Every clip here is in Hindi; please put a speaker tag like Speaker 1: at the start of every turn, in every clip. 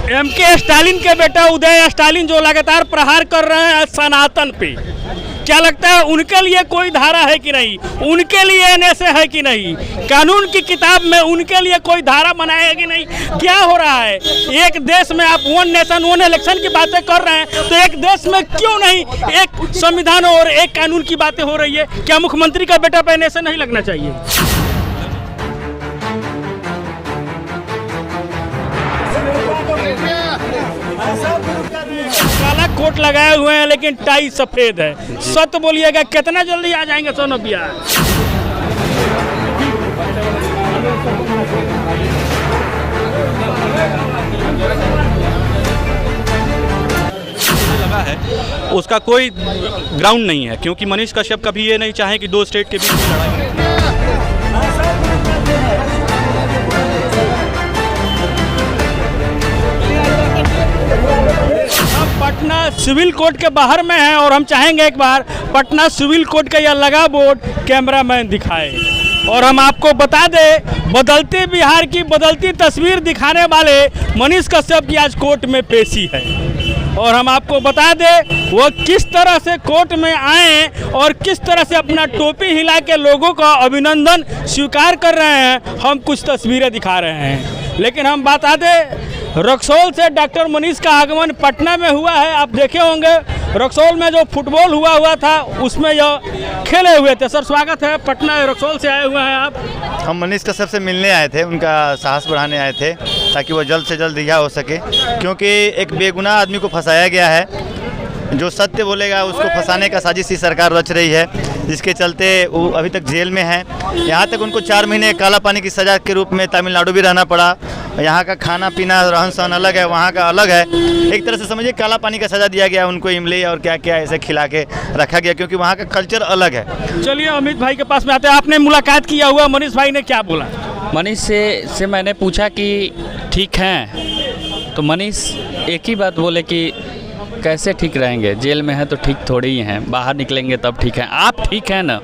Speaker 1: एमके स्टालिन के बेटा उदय स्टालिन जो लगातार प्रहार कर रहे हैं सनातन पे, क्या लगता है उनके लिए कोई धारा है कि नहीं, उनके लिए एनएसए है कि नहीं, कानून की किताब में उनके लिए कोई धारा बनाया है कि नहीं, क्या हो रहा है? एक देश में आप वन नेशन वन इलेक्शन की बातें कर रहे हैं तो एक देश में क्यों नहीं एक संविधान और एक कानून की बातें हो रही है? क्या मुख्यमंत्री का बेटा पे एनएसए नहीं लगना चाहिए? काला कोट लगाए हुए हैं लेकिन टाई सफेद है। सत्य बोलिएगा, कितना जल्दी आ जाएंगे सोनो बिहार?
Speaker 2: लगा है उसका कोई ग्राउंड नहीं है, क्योंकि मनीष कश्यप कभी ये नहीं चाहे कि दो स्टेट के बीच में लड़ाई।
Speaker 1: पटना सिविल कोर्ट के बाहर में है और हम चाहेंगे एक बार पटना सिविल कोर्ट का यह लगा बोर्ड कैमरामैन दिखाए और हम आपको बता दें बदलते बिहार की बदलती तस्वीर दिखाने वाले मनीष कश्यप की आज कोर्ट में पेशी है और हम आपको बता दें वो किस तरह से कोर्ट में आए और किस तरह से अपना टोपी हिला के लोगों का अभिनंदन स्वीकार कर रहे हैं। हम कुछ तस्वीरें दिखा रहे हैं, लेकिन हम बता दें रक्सौल से डॉक्टर मनीष का आगमन पटना में हुआ है। आप देखे होंगे रक्सौल में जो फुटबॉल हुआ था उसमें यह खेले हुए थे। सर स्वागत है, पटना रक्सौल से आए हुए हैं आप।
Speaker 3: हम मनीष कश्यप से मिलने आए थे, उनका साहस बढ़ाने आए थे ताकि वो जल्द से जल्द रिहा हो सके, क्योंकि एक बेगुनाह आदमी को फंसाया गया है। जो सत्य बोलेगा उसको फंसाने का साजिश ही सरकार रच रही है, जिसके चलते वो अभी तक जेल में हैं। यहाँ तक उनको 4 महीने काला पानी की सज़ा के रूप में तमिलनाडु भी रहना पड़ा। यहाँ का खाना पीना रहन सहन अलग है, वहाँ का अलग है। एक तरह से समझिए काला पानी का सज़ा दिया गया उनको, इमली और क्या क्या ऐसे खिला के रखा गया, क्योंकि वहाँ का कल्चर अलग है।
Speaker 1: चलिए अमित भाई के पास में आते हैं। आपने मुलाकात किया हुआ, मनीष भाई ने क्या बोला?
Speaker 4: मनीष से मैंने पूछा कि ठीक हैं, तो मनीष एक ही बात बोले कि कैसे ठीक रहेंगे, जेल में हैं तो ठीक थोड़ी ही हैं, बाहर निकलेंगे तब ठीक हैं। आप ठीक हैं ना?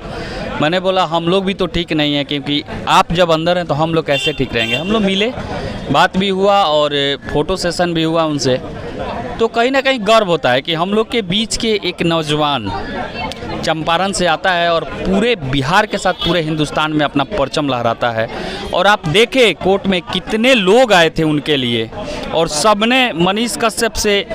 Speaker 4: मैंने बोला हम लोग भी तो ठीक नहीं हैं, क्योंकि आप जब अंदर हैं तो हम लोग कैसे ठीक रहेंगे। हम लोग मिले, बात भी हुआ और फ़ोटो सेशन भी हुआ उनसे, तो कहीं ना कहीं गर्व होता है कि हम लोग के बीच के एक नौजवान चंपारण से आता है और पूरे बिहार के साथ पूरे हिंदुस्तान में अपना परचम लहराता है। और आप देखें कोर्ट में कितने लोग आए थे उनके लिए और सबने मनीष कश्यप से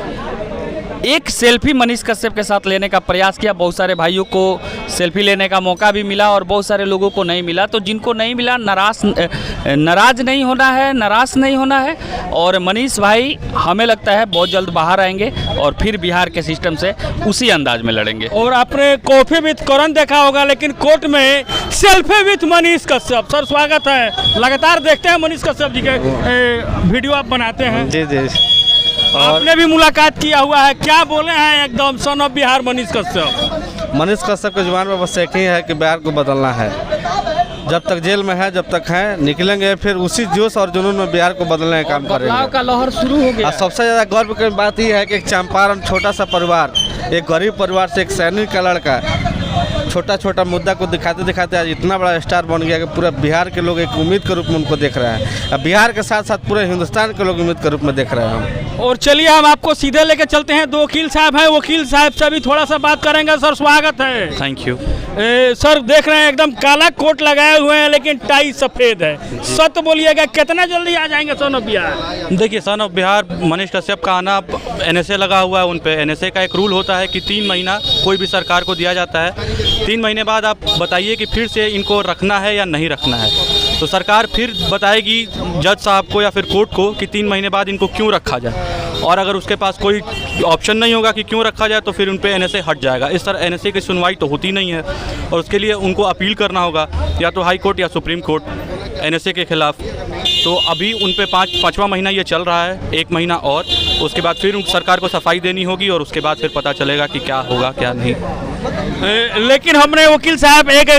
Speaker 4: एक सेल्फी मनीष कश्यप के साथ लेने का प्रयास किया। बहुत सारे भाइयों को सेल्फी लेने का मौका भी मिला और बहुत सारे लोगों को नहीं मिला। तो जिनको नहीं मिला नाराज़ नहीं होना है, नाराज़ नहीं होना है। और मनीष भाई हमें लगता है बहुत जल्द बाहर आएंगे और फिर बिहार के सिस्टम से उसी अंदाज में लड़ेंगे।
Speaker 1: और आपने कॉफ़ी विथ करण देखा होगा, लेकिन कोर्ट में selfie with Manish Kashyap. Sir स्वागत है, लगातार देखते हैं मनीष कश्यप जी के वीडियो आप बनाते हैं।
Speaker 5: जी जी।
Speaker 1: आपने भी मुलाकात किया हुआ है, क्या बोले हैं एकदम सन ऑफ बिहार मनीष कश्यप?
Speaker 5: मनीष कश्यप के जुबान में बस एक ही है कि बिहार को बदलना है। जब तक जेल में है, जब तक है, निकलेंगे फिर उसी जोश और जुनून में बिहार को बदलने का काम करेंगे।
Speaker 4: बदलाव का लहर शुरू हो गया।
Speaker 5: सबसे ज़्यादा गर्व की बात यह है कि एक चंपारण छोटा सा परिवार, एक गरीब परिवार से एक सैनिक का लड़का छोटा छोटा मुद्दा को दिखाते दिखाते आज इतना बड़ा स्टार बन गया कि पूरा बिहार के लोग एक उम्मीद के रूप में उनको देख रहे हैं। अब बिहार के साथ साथ पूरे हिंदुस्तान के लोग उम्मीद के रूप में देख रहे हैं हम।
Speaker 1: और चलिए हम आपको सीधे लेके चलते हैं। दो वकील साहब हैं, वकील साहब से भी थोड़ा सा बात करेंगे। सर स्वागत है।
Speaker 2: Thank you.
Speaker 1: सर देख रहे हैं एकदम काला कोट लगाए हुए हैं लेकिन टाई सफेद है। सत्य बोलिएगा, कितना जल्दी आ जाएंगे सन ऑफ बिहार?
Speaker 2: देखिए सन ऑफ बिहार मनीष कश्यप का आना, एनएसए लगा हुआ है उन पे। एनएसए का एक रूल होता है कि 3 महीना कोई भी सरकार को दिया जाता है। 3 महीने बाद आप बताइए कि फिर से इनको रखना है या नहीं रखना है, तो सरकार फिर बताएगी जज साहब को या फिर कोर्ट को कि 3 महीने बाद इनको क्यों रखा जाए। और अगर उसके पास कोई ऑप्शन नहीं होगा कि क्यों रखा जाए तो फिर उन पे एनएसए हट जाएगा। इस तरह एनएसए की सुनवाई तो होती नहीं है और उसके लिए उनको अपील करना होगा या तो हाई कोर्ट या सुप्रीम कोर्ट एनएसए के खिलाफ। तो अभी उन पे 5वां महीना ये चल रहा है, 1 महीना और, उसके बाद फिर सरकार को सफाई देनी होगी और उसके बाद फिर पता चलेगा कि क्या होगा क्या नहीं।
Speaker 1: लेकिन हमने वकील साहब एक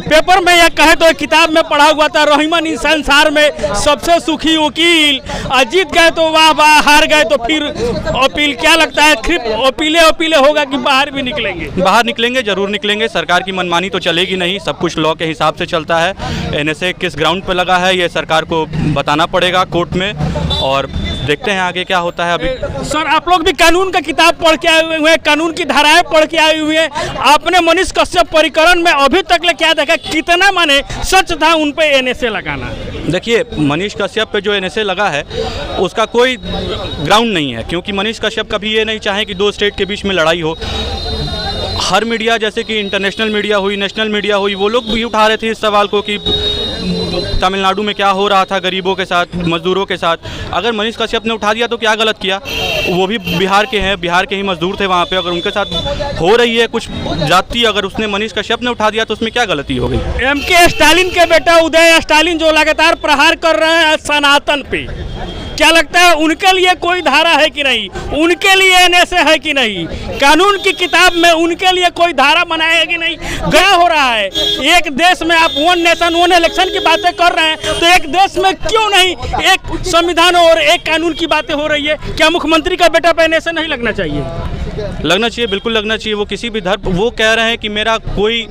Speaker 1: पेपर में या कहे तो एक किताब में पढ़ा हुआ था, रहीमन इस संसार में सबसे सुखी वकील। जीत गए तो वाह वाह, हार गए तो फिर अपील। क्या लगता है सिर्फ अपीले होगा कि बाहर भी निकलेंगे?
Speaker 2: बाहर निकलेंगे, जरूर निकलेंगे। सरकार की मनमानी तो चलेगी नहीं, सब कुछ लॉ के हिसाब से चलता है। एनएसए किस ग्राउंड पर लगा है ये सरकार को बताना पड़ेगा कोर्ट में, और देखते हैं आगे क्या होता है। अभी
Speaker 1: सर आप लोग भी कानून का किताब पढ़ के आए हुए हैं, कानून की धाराएं पढ़ के आए हुए हैं। आपने मनीष कश्यप प्रकरण में अभी तक ले क्या देखा, कितना माने सच था उन पे एनएसए लगाना?
Speaker 2: देखिए, मनीष कश्यप पे जो एनएसए लगा है उसका कोई ग्राउंड नहीं है, क्योंकि मनीष कश्यप कभी ये नहीं चाहे कि दो स्टेट के बीच में लड़ाई हो। हर मीडिया, जैसे कि इंटरनेशनल मीडिया हुई, नेशनल मीडिया हुई, वो लोग भी उठा रहे थे इस सवाल को कि तमिलनाडु में क्या हो रहा था गरीबों के साथ, मजदूरों के साथ। अगर मनीष कश्यप ने उठा दिया तो क्या गलत किया? वो भी बिहार के हैं, बिहार के ही मजदूर थे वहाँ पे। अगर उनके साथ हो रही है कुछ जाति, अगर उसने मनीष कश्यप ने उठा दिया तो उसमें क्या गलती हो गई?
Speaker 1: एमके स्टालिन के बेटा उदय स्टालिन जो लगातार प्रहार कर रहे हैं सनातन पे, क्या लगता है उनके लिए कोई धारा है कि नहीं? उनके लिए एनएसए है कि नहीं? कानून की किताब में उनके लिए कोई धारा बनाया है कि नहीं? क्या हो रहा है एक देश में? आप वन नेशन वन इलेक्शन की बातें कर रहे हैं, तो एक देश में क्यों नहीं एक संविधान और एक कानून की बातें हो रही है? क्या मुख्यमंत्री का बेटा पे एनएसए नहीं लगना चाहिए?
Speaker 2: लगना चाहिए, बिल्कुल लगना चाहिए। वो किसी भी धर्म, वो कह रहे हैं कि मेरा कोई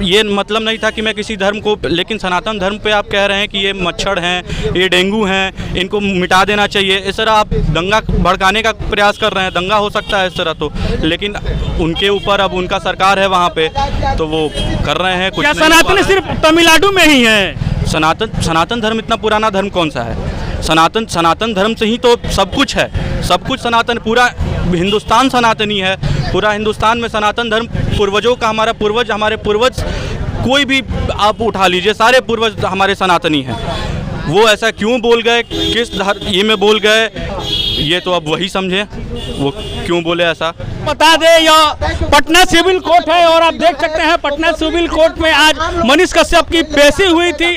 Speaker 2: ये मतलब नहीं था कि मैं किसी धर्म को, लेकिन सनातन धर्म पे आप कह रहे हैं कि ये मच्छर हैं, ये डेंगू हैं, इनको मिटा देना चाहिए। इस तरह आप दंगा भड़काने का प्रयास कर रहे हैं। दंगा हो सकता है इस तरह तो, लेकिन उनके ऊपर अब उनका सरकार है वहाँ पे, तो वो कर रहे हैं कुछ।
Speaker 1: क्या सनातन सिर्फ तमिलनाडु में ही है?
Speaker 2: सनातन धर्म इतना पुराना धर्म कौन सा है? सनातन धर्म से ही तो सब कुछ है, सब कुछ सनातन, पूरा हिंदुस्तान सनातनी है। पूरा हिंदुस्तान में सनातन धर्म पूर्वजों का, हमारे पूर्वज कोई भी आप उठा लीजिए, सारे पूर्वज हमारे सनातनी हैं। वो ऐसा क्यों बोल गए, किस ये में बोल गए, ये तो अब वही समझे वो क्यों बोले ऐसा।
Speaker 1: बता दें यह पटना सिविल कोर्ट है और आप देख सकते हैं पटना सिविल कोर्ट में आज मनीष कश्यप की पेशी हुई थी।